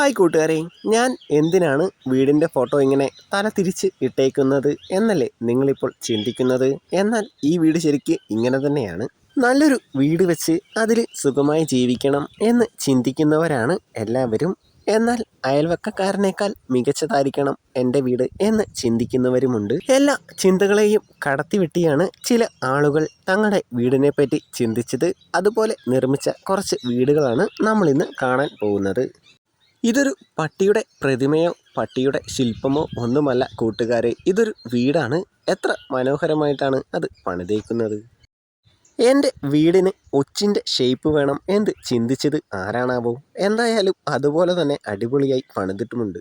Hi കൂട്ടുകാരെ, ഞാൻ എന്തിനാണ് വീടിൻ്റെ ഫോട്ടോ ഇങ്ങനെ തല തിരിച്ച് ഇട്ടേക്കുന്നത് എന്നല്ലേ നിങ്ങളിപ്പോൾ ചിന്തിക്കുന്നത്. എന്നാൽ ഈ വീട് ശരിക്ക് ഇങ്ങനെ തന്നെയാണ്. നല്ലൊരു വീട് വെച്ച് അതിൽ സുഖമായി ജീവിക്കണം എന്ന് ചിന്തിക്കുന്നവരാണ് എല്ലാവരും. എന്നാൽ അയൽവക്കക്കാരനേക്കാൾ മികച്ചതായിരിക്കണം എൻ്റെ വീട് എന്ന് ചിന്തിക്കുന്നവരുമുണ്ട്. എല്ലാ ചിന്തകളെയും കടത്തിവെട്ടിയാണ് ചില ആളുകൾ തങ്ങളുടെ വീടിനെ പറ്റി ചിന്തിച്ചത്. അതുപോലെ നിർമ്മിച്ച കുറച്ച് വീടുകളാണ് നമ്മളിന്ന് കാണാൻ പോകുന്നത്. ഇതൊരു പട്ടിയുടെ പ്രതിമയോ പട്ടിയുടെ ശില്പമോ ഒന്നുമല്ല കൂട്ടുകാരെ, ഇതൊരു വീടാണ്. എത്ര മനോഹരമായിട്ടാണ് അത് പണിതേക്കുന്നത്. എൻ്റെ വീടിന് ഒച്ചിൻ്റെ ഷേപ്പ് വേണം എന്ന് ചിന്തിച്ചത് ആരാണാവോ. എന്തായാലും അതുപോലെ തന്നെ അടിപൊളിയായി പണിതിട്ടുമുണ്ട്.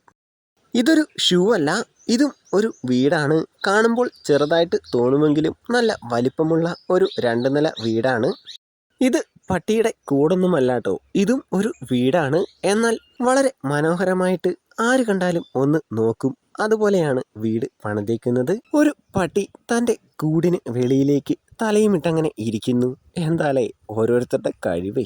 ഇതൊരു ഷൂ അല്ല, ഇതും ഒരു വീടാണ്. കാണുമ്പോൾ ചെറുതായിട്ട് തോന്നുമെങ്കിലും നല്ല വലിപ്പമുള്ള ഒരു 2 നില വീടാണ്. ഇത് പട്ടിയുടെ കൂടൊന്നുമല്ല കേട്ടോ, ഇതും ഒരു വീടാണ്. എന്നാൽ വളരെ മനോഹരമായിട്ട് ആര് കണ്ടാലും ഒന്ന് നോക്കും, അതുപോലെയാണ് വീട് പണിതേക്കുന്നത്. ഒരു പട്ടി തൻ്റെ കൂടിന് വെളിയിലേക്ക് തലയുമിട്ടങ്ങനെ ഇരിക്കുന്നു. എന്താലേ ഓരോരുത്തരുടെ കഴിവേ.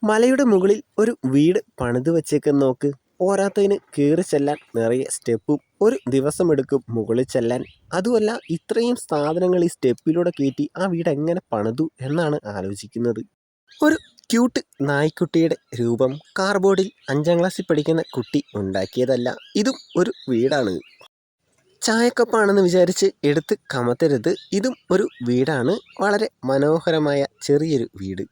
മലയുടെ മുകളിൽ ഒരു വീട് പണിത് വെച്ചേക്കെന്ന് നോക്ക്. പോരാത്തതിന് കയറി ചെല്ലാൻ നിറയെ സ്റ്റെപ്പും. ഒരു ദിവസമെടുക്കും മുകളിൽ ചെല്ലാൻ. അതുമല്ല, ഇത്രയും സാധനങ്ങൾ ഈ സ്റ്റെപ്പിലൂടെ കയറ്റി ആ വീട് എങ്ങനെ പണിതു എന്നാണ് ആലോചിക്കുന്നത്. ഒരു ക്യൂട്ട് നായ്ക്കുട്ടിയുടെ രൂപം കാർബോർഡിൽ 5ാം ക്ലാസ്സിൽ പഠിക്കുന്ന കുട്ടി ഉണ്ടാക്കിയതല്ല, ഇതും ഒരു വീടാണ്. ചായക്കപ്പാണെന്ന് വിചാരിച്ച് എടുത്ത് കമത്തരുത്, ഇതും ഒരു വീടാണ്. വളരെ മനോഹരമായ ചെറിയൊരു വീട്.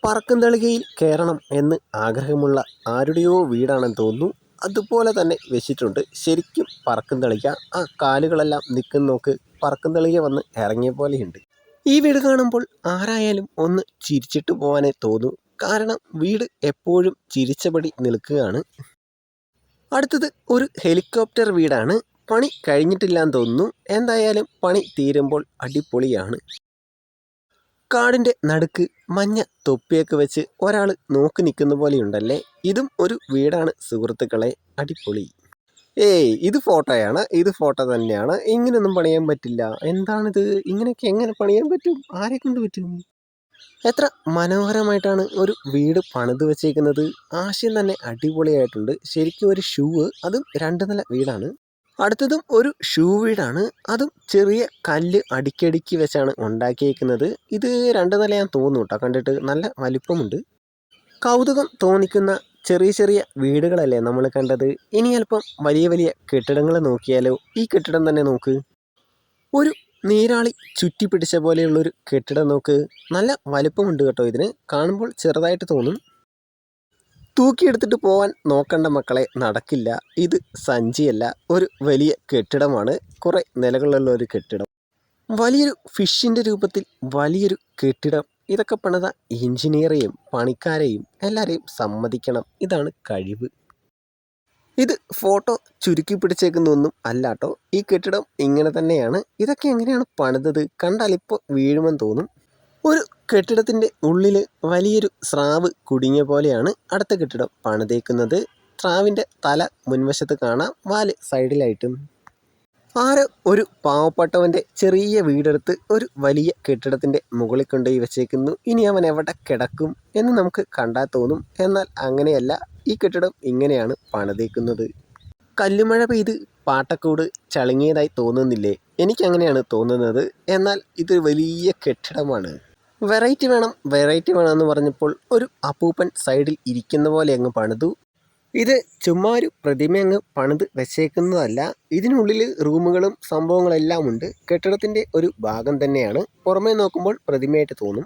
പറക്കുംതളികയിൽ കയറണം എന്ന് ആഗ്രഹമുള്ള ആരുടെയോ വീടാണെന്ന് തോന്നുന്നു. അതുപോലെ തന്നെ വെച്ചിട്ടുണ്ട്. ശരിക്കും പറക്കുംതളിക. ആ കാലുകളെല്ലാം നിൽക്കുന്ന നോക്ക്, പറക്കുംതളിക വന്ന് ഇറങ്ങിയ പോലെയുണ്ട്. ഈ വീട് കാണുമ്പോൾ ആരായാലും ഒന്ന് ചിരിച്ചിട്ട് പോകാനേ തോന്നൂ. കാരണം വീട് എപ്പോഴും ചിരിച്ചപടി നിൽക്കുകയാണ്. അടുത്തത് ഒരു ഹെലികോപ്റ്റർ വീടാണ്. പണി കഴിഞ്ഞിട്ടില്ലാന്ന് തോന്നുന്നു. എന്തായാലും പണി തീരുമ്പോൾ അടിപൊളിയാണ്. കാടിൻ്റെ നടുക്ക് മഞ്ഞ തൊപ്പിയൊക്കെ വെച്ച് ഒരാൾ നോക്കി നിൽക്കുന്ന പോലെയുണ്ടല്ലേ. ഇതും ഒരു വീടാണ് സുഹൃത്തുക്കളെ, അടിപൊളി. ഇത് ഫോട്ടോയാണ്, ഇത് ഫോട്ടോ തന്നെയാണ്. ഇങ്ങനെയൊന്നും പണിയാൻ പറ്റില്ല. എന്താണിത്? ഇങ്ങനെയൊക്കെ എങ്ങനെ പണിയാൻ പറ്റും? ആരെ കൊണ്ട് പറ്റും? എത്ര മനോഹരമായിട്ടാണ് ഒരു വീട് പണിത് വെച്ചേക്കുന്നത്. ആശയം തന്നെ അടിപൊളിയായിട്ടുണ്ട്. ശരിക്കും ഒരു ഷൂ, അതും 2 നില വീടാണ്. അടുത്തതും ഒരു ഷൂ വീടാണ്. അതും ചെറിയ കല്ല് അടുക്കി വെച്ചാണ് ഉണ്ടാക്കിയേക്കുന്നത്. ഇത് 2 നിലയാന്ന് തോന്നുന്നു കേട്ടോ, കണ്ടിട്ട് നല്ല വലിപ്പമുണ്ട്. കൗതുകം തോന്നിക്കുന്ന ചെറിയ ചെറിയ വീടുകളല്ലേ നമ്മൾ കണ്ടത്. ഇനി അല്പം വലിയ വലിയ കെട്ടിടങ്ങൾ നോക്കിയാലോ. ഈ കെട്ടിടം തന്നെ നോക്ക്, ഒരു നീരാളി ചുറ്റി പിടിച്ച പോലെയുള്ളൊരു കെട്ടിടം നോക്ക്. നല്ല വലിപ്പമുണ്ട് കേട്ടോ. ഇതിന് കാണുമ്പോൾ ചെറുതായിട്ട് തോന്നും. തൂക്കിയെടുത്തിട്ട് പോകാൻ നോക്കണ്ട മക്കളെ, നടക്കില്ല. ഇത് സഞ്ചിയല്ല, ഒരു വലിയ കെട്ടിടമാണ്. കുറേ നിലകളുള്ള ഒരു കെട്ടിടം. വലിയൊരു ഫിഷിൻ്റെ രൂപത്തിൽ വലിയൊരു കെട്ടിടം. ഇതൊക്കെ പണിത എഞ്ചിനീയറെയും പണിക്കാരെയും എല്ലാവരെയും സമ്മതിക്കണം. ഇതാണ് കഴിവ്. ഇത് ഫോട്ടോ ചുരുക്കി പിടിച്ചേക്കുന്നൊന്നും അല്ല കേട്ടോ. ഈ കെട്ടിടം ഇങ്ങനെ തന്നെയാണ്. ഇതൊക്കെ എങ്ങനെയാണ് പണിതത്? കണ്ടാൽ ഇപ്പോൾ വീഴുമെന്ന് തോന്നും. ഒരു കെട്ടിടത്തിൻ്റെ ഉള്ളിൽ വലിയൊരു സ്രാവ് കുടുങ്ങിയ പോലെയാണ് അടുത്ത കെട്ടിടം പണിതേക്കുന്നത്. സ്രാവിൻ്റെ തല മുൻവശത്ത് കാണാം, വാല് സൈഡിലായിട്ടും. ആരോ ഒരു പാവപ്പെട്ടവൻ്റെ ചെറിയ വീടെടുത്ത് ഒരു വലിയ കെട്ടിടത്തിൻ്റെ മുകളിൽ കൊണ്ടുപോയി വെച്ചേക്കുന്നു. ഇനി അവൻ എവിടെ കിടക്കും എന്ന് നമുക്ക് കണ്ടാൽ തോന്നും. എന്നാൽ അങ്ങനെയല്ല, ഈ കെട്ടിടം ഇങ്ങനെയാണ് പണിതേക്കുന്നത്. കല്ലുമഴ പെയ്ത് പാട്ടക്കൂട് ചളുങ്ങിയതായി തോന്നുന്നില്ലേ? എനിക്കങ്ങനെയാണ് തോന്നുന്നത്. എന്നാൽ ഇത് വലിയ കെട്ടിടമാണ്. വെറൈറ്റി വേണം എന്ന് പറഞ്ഞപ്പോൾ ഒരു അപ്പൂപ്പൻ സൈഡിൽ ഇരിക്കുന്ന പോലെ അങ്ങ് പണിതു. ഇത് ചുമ്മാ ഒരു പ്രതിമ അങ്ങ് പണിത് വെച്ചേക്കുന്നതല്ല. ഇതിനുള്ളിൽ റൂമുകളും സംഭവങ്ങളെല്ലാം ഉണ്ട്. കെട്ടിടത്തിൻ്റെ ഒരു ഭാഗം തന്നെയാണ്. പുറമേ നോക്കുമ്പോൾ പ്രതിമയായിട്ട് തോന്നും.